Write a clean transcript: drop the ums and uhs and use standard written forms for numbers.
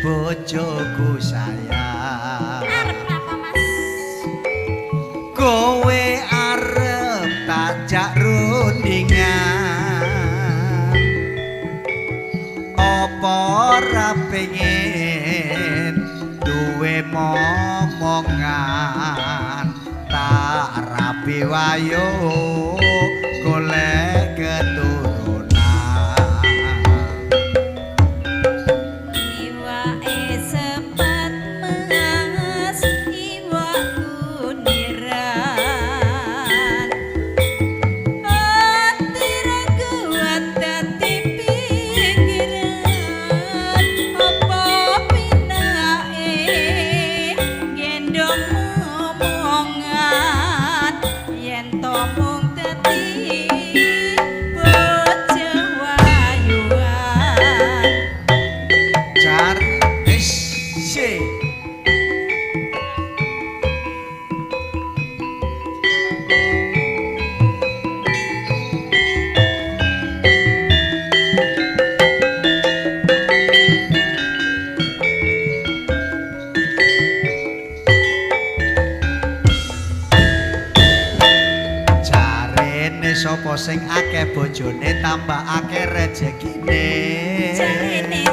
bojoku sayang. Arep napa Mas? Kowe arep tajak rundingan apa ora pengen duwe momongan tak rapi wayo golek keturunan. Iwake sepet mas iwak kuniran ati ra kuat dadi pikiran apa pinake gendong omongan yen to mung dadi bojo wayuan. Jar wis se jarene sapa sing akeh bojone tambah akeh rejekine. Jarene